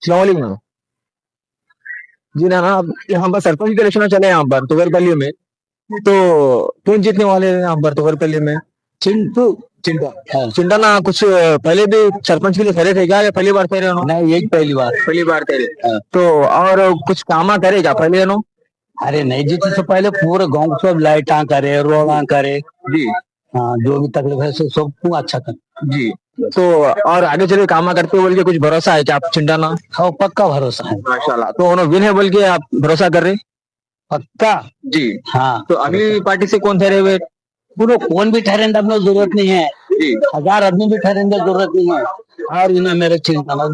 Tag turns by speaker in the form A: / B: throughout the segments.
A: सलामकुम। जी ना ना, अब यहाँ पर सरपंच के इलेक्शन चले यहाँ पर तुगरपल्ली में। तो कौन जीतने वाले हैं यहाँ पर तुगरपल्ली में?
B: चिंटू।
A: चिंटा।
B: हाँ।
A: चिंटा ना कुछ पहले भी सरपंच के लिए खड़े थे क्या, या पहली बार खड़े हो?
B: नहीं, यही पहली बार।
A: पहली बार खड़े।
B: हाँ।
A: तो और कुछ कामा करे क्या पहले नो?
B: अरे नहीं, जीतने से पहले पूरे गांव को सब लाइटा करे, रोड़ा करे।
A: जी।
B: हाँ, जो भी तकलीफ है सबको अच्छा कर।
A: जी। तो और आगे चले कामा करते बोल के कुछ भरोसा है क्या आप चिंटा ना?
B: हाँ, पक्का भरोसा है।
A: माशाल्लाह। तो उन्होंने विन है बोल के आप भरोसा कर रहे?
B: पक्का।
A: जी।
B: हाँ।
A: तो अगली पार्टी से कौन ठहरे हुए?
B: पूरे कौन भी ठहरे अपने जरूरत नहीं है।
A: जी।
B: 1000 आदमी भी ठहरे जरूरत नहीं है। और इन्हें मेरे चिंता ना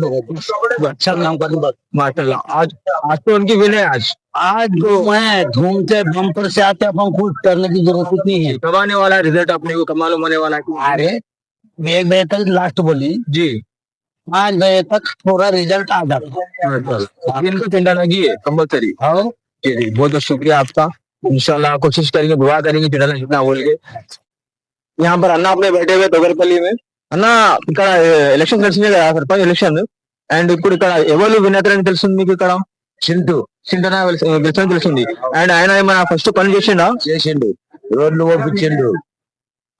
B: अच्छा नाम कर बस।
A: माशाल्लाह। आज आज तो उनकी विन है आज।
B: आज जो मैं घूमते बम्पर से आते अपन कुछ करने की जरूरत नहीं है।
A: कब आने वाला रिजल्ट अपने को, कब मालूम होने वाला है?
B: अरे 1 बजे तक लास्ट बोली
A: जी।
B: 5 बजे तक पूरा रिजल्ट आ जाता।
A: इनको चिंता लगी है कंपल्सरी।
B: हाँ
A: जी जी, बहुत बहुत शुक्रिया आपका। इंशाल्लाह कोशिश करेंगे, दुआ करेंगे चिंता जितना बोल के। यहाँ पर अन्ना अपने बैठे हुए तोगरपल्ली में। अन्ना ఇక్కడ ఎలక్షన్ కలిసిందే కదా, సర్పంచ్ ఎలక్షన్. అండ్ ఇప్పుడు ఇక్కడ ఎవరు వినేతలు అని తెలిసింది మీకు ఇక్కడ?
B: చింటూ.
A: చింటనా గెలిచిన తెలిసింది. అండ్ ఆయన ఏమైనా ఫస్ట్ పని చేసిండా?
B: చేసిండు. రోడ్లు ఓపించిండు,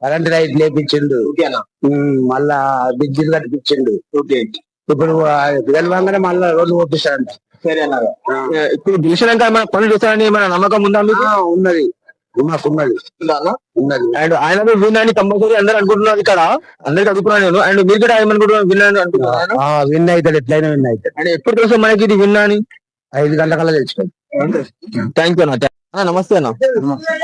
B: కరెంట్ లైట్ లేపించిండు,
A: ఓకేనా?
B: మళ్ళా బిజ్జీలు కట్టిపించిండు.
A: ఓకే.
B: ఇప్పుడు గెలవంగానే మళ్ళా రోడ్లు ఓపిస్తాడంట.
A: సరే అన్న. ఇప్పుడు గెలిచినాక ఏమైనా పనులు చేస్తారని ఏమైనా నమ్మకం ఉందా మీకు?
B: ఉన్నది, మాకున్నది. ఉన్నది.
A: అండ్ ఆయన విన్ అని కంపల్సరీ అందరూ అనుకుంటున్నారు ఇక్కడ. అందరికి అడుగుతున్నాను నేను. అండ్ మీరు కూడా ఏమనుకుంటున్నారు, విన్ అని అనుకుంటున్నాను.
B: విన్ అవుతాడు, ఎట్లయినా విన్ అవుతాడు.
A: అండ్ ఎప్పుడు తెలుసు మనకి ఇది విన్ అని?
B: 5 గంటలకల్లా తెలుసుకోండి.
A: థ్యాంక్ యూ అన్న. అన్న నమస్తే అన్న.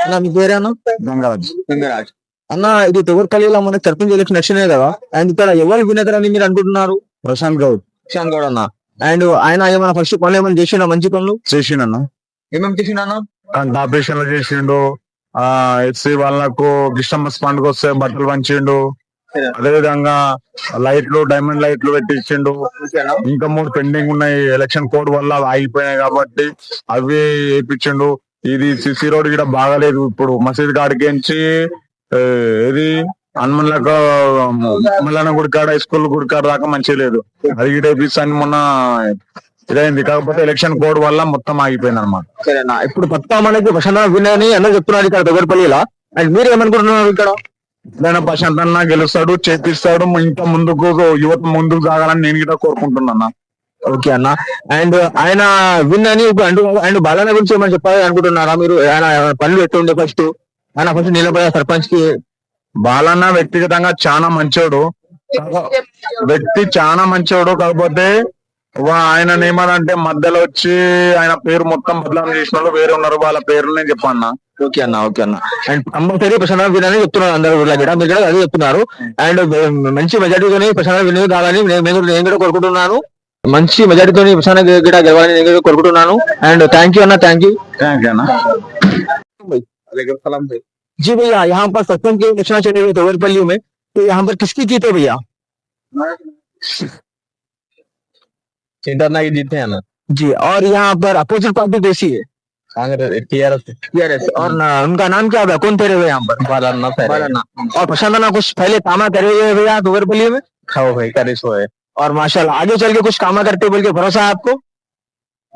A: అన్న మీ పేరేనా?
B: గంగరాజ్.
A: గంగరాజ్. అన్న ఇది తొగర్పల్లిలో మన సర్పంచ్ ఎలక్షన్ వచ్చినాయి కదా, అండ్ ఇక్కడ ఎవరు విన్ అవుతారని మీరు అనుకుంటున్నారు?
B: ప్రశాంత్ గౌడ్.
A: ప్రశాంత్ గౌడ్ అన్న. అండ్ ఆయన ఏమైనా ఫస్ట్ పనులు ఏమైనా చేసిండా, మంచి పనులు
B: చేసిండన్న.
A: ఏమేమి చేసిండన్న?
B: ఆపరేషన్లు చేసిండు. ఎస్సీ వాళ్ళకు క్రిస్టమస్ పండుగ వస్తే బట్టలు పంచిండు. అదే విధంగా లైట్లు, డైమండ్ లైట్లు పెట్టించిండు. ఇంకా 3 పెండింగ్ ఉన్నాయి, ఎలక్షన్ కోడ్ వల్ల ఆగిపోయినాయి కాబట్టి అవి వేయించిండు. ఇది సిసి రోడ్ కూడా బాగాలేదు. ఇప్పుడు మసీద్ కాడికించి ఇది హనుమన్లకు మల్లన్న గుడి కాడ, స్కూల్ గుడి కాడ దాకా మంచిగా లేదు. అది కూడా వేపిస్తాను మొన్న ఇదైంది. కాకపోతే ఎలక్షన్ కోడ్ వల్ల మొత్తం ఆగిపోయింది అనమాట.
A: సరేనా. ఇప్పుడు పక్కా మనకి ప్రశాంత్ విన్ అని అందరూ చెప్తున్నారు ఇక్కడ తొగర్పల్లిలో. అండ్ మీరు ఏమనుకుంటున్నారు ఇక్కడ?
B: ప్రశాంత్ అన్న గెలుస్తాడు, చేపిస్తాడు. ఇంకా ముందుకు యువత ముందుకు సాగాలని నేను కూడా కోరుకుంటున్నా.
A: ఓకే అన్న. అండ్ ఆయన విన్ అని ఇప్పుడు అండ్ బాలన్న గురించి ఏమైనా చెప్పాలి అనుకుంటున్నారా మీరు? ఆయన పనులు ఎట్టుండే ఫస్ట్? ఆయన ఫస్ట్ నిలబడే సర్పంచ్ కి.
B: బాలన్న వ్యక్తిగతంగా చాలా మంచోడు, కాకపోతే ఆయన ఏమనంటే మధ్యలో వచ్చి ఆయన పేరు మొత్తం బదలాం చేసిన వాళ్ళు వేరే ఉన్నారు, వాళ్ళ పేర్లు నేను చెప్పన్నా.
A: ఓకే అన్న. ఓకే అన్న. అండ్ కంపల్సరీ ప్రశాంత్ విన్ అని చెప్తున్నారు అందరూ కూడా, మీరు కూడా అదే చెప్తున్నారు. అండ్ మంచి మెజారిటీతోని ప్రశాంత్ విన్ కావాలని నేను కూడా కోరుకుంటున్నాను. మంచి మెజారిటీతో ప్రశాంత్ కూడా గెలవాలని నేను కూడా కోరుకుంటున్నాను. అండ్ థ్యాంక్ యూ అన్న. థ్యాంక్ యూ
B: అన్న.
A: जी भैया, यहाँ पर सत्संग के इलेक्शन चले हुए तोगरपल्ली में, तो यहाँ पर किसकी जीत है भैया? चिंता ना जीते हैं ना जी। और यहाँ पर अपोजिट पार्टी कैसी है? कांग्रेस, टीआरएस। और उनका नाम क्या है, कौन तेरे हुए यहाँ पर? बालाना। और प्रशांत ना कुछ पहले कामा करे हुए भैया तोगरपल्ली में? खाओ भाई, करे सो है। और माशाल्लाह आगे चल के कुछ कामा करते बोल के भरोसा है आपको?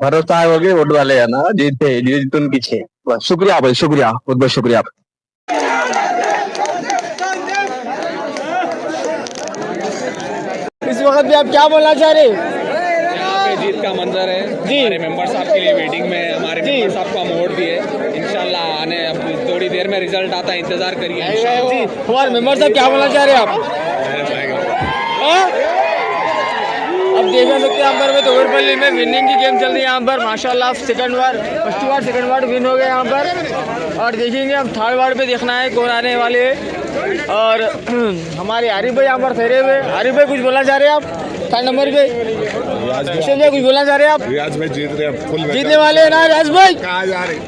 A: भरोसा है, होगी वोट वाले है ना, जीते जीत उनकी पीछे। शुक्रिया भाई, शुक्रिया, बहुत बहुत शुक्रिया। इस वक्त भी आप क्या बोलना चाह रहे?
C: यहाँ पे जीत का मंजर है जी। हमारे मेंबर साहब के लिए वेटिंग में, हमारे मेंबर साहब को हम वोट दिए। इंशाल्लाह आने अब थोड़ी देर में रिजल्ट आता है, इंतजार करिए जी।
A: हमारे मेंबर साहब क्या बोलना चाह रहे हैं आप? अब देखा सकते हैं यहाँ पर तोगरपल्ली में विनिंग की गेम चल रही है। यहाँ पर माशाल्लाह सेकंड वार्ड विन हो गए यहाँ पर। और देखेंगे अब थर्ड वार्ड पे देखना है कौन आने वाले हैं। और हमारे आरिफ भाई यहाँ पर ठहरे हुए। आरिफ भाई कुछ बोलना चाह रहे हैं आप? 3 नंबर पे कुछ बोलना चाह रहे हैं आप?
D: रियाज भाई जीत रहे हैं, फुल
A: जीतने वाले हैं ना रियाज भाई?
D: कहाँ जा रहे?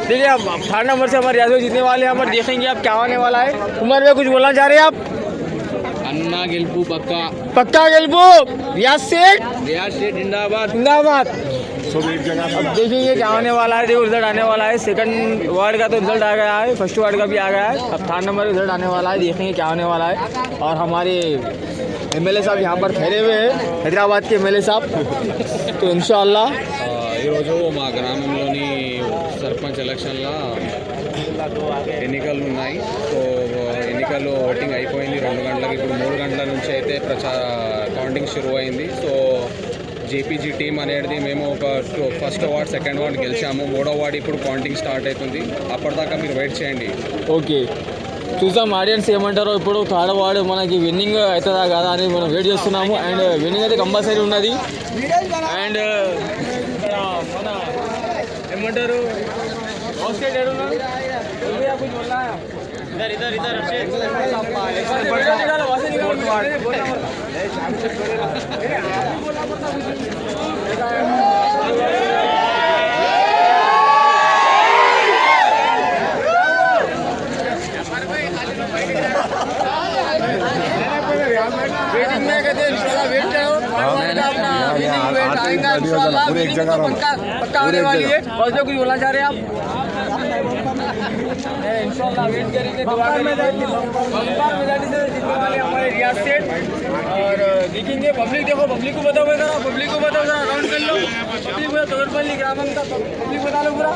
A: देखिए अब 3 नंबर से हमारे रियाज भाई जीतने वाले हैं। यहाँ पर देखेंगे अब क्या होने वाला है। उमर भाई कुछ बोलना चाह रहे हैं आप?
C: अन्ना गेल्पू
A: पक्का गेल्पू। रियाज सेठ
C: जिंदाबाद।
D: सब एक जगह से
A: अब देखेंगे क्या होने वाला है। देखो रिजल्ट आने वाला है। सेकंड वार्ड का तो रिजल्ट आ गया है, फर्स्ट वार्ड का भी आ गया है। अब 3 नंबर रिजल्ट आने वाला है, देखेंगे क्या होने वाला है। और हमारे एमएलए साहब यहाँ पर ठहरे हुए हैं, हैदराबाद के एमएलए साहब। तो इंशाअल्लाह
C: ఈరోజు మా గ్రామంలోని సర్పంచ్ ఎలక్షన్లో ఎన్నికలు ఉన్నాయి. సో ఎన్నికలు ఓటింగ్ అయిపోయింది 2 గంటలకు. ఇప్పుడు 3 గంటల నుంచి అయితే కౌంటింగ్ షురూ అయింది. సో జేపీజీ టీం అనేది మేము ఒక ఫస్ట్ వార్డ్, సెకండ్ వార్డ్ గెలిచాము. 3వ వార్డ్ ఇప్పుడు కౌంటింగ్ స్టార్ట్ అవుతుంది. అప్పటిదాకా మీరు వెయిట్ చేయండి.
A: ఓకే, చూసాం ఆడియన్స్ ఏమంటారో. ఇప్పుడు థర్డ్ వార్డు మనకి విన్నింగ్ అవుతుందా కదా అని మనం వెయిట్ చేస్తున్నాము. అండ్ విన్నింగ్ అయితే కంపల్సరీ ఉన్నది. అండ్ ఇక్కడ మన ఏమంటారు
D: पूरे एक जगह
A: पक्का होने वाली है। और जो कुछ बोलना चाह रहे हैं आप? इंशाल्लाह वेट करेंगे, दुआ करेंगे। मेजॉरिटी से जीतने वाले हमारे रियाज सेठ। और देखेंगे पब्लिक, देखो पब्लिक को बताओ जरा, पब्लिक को बताओ जरा, राउंड कर लो पब्लिक को। तोरपल्ली ग्रामम का पब्लिक बता लो पूरा।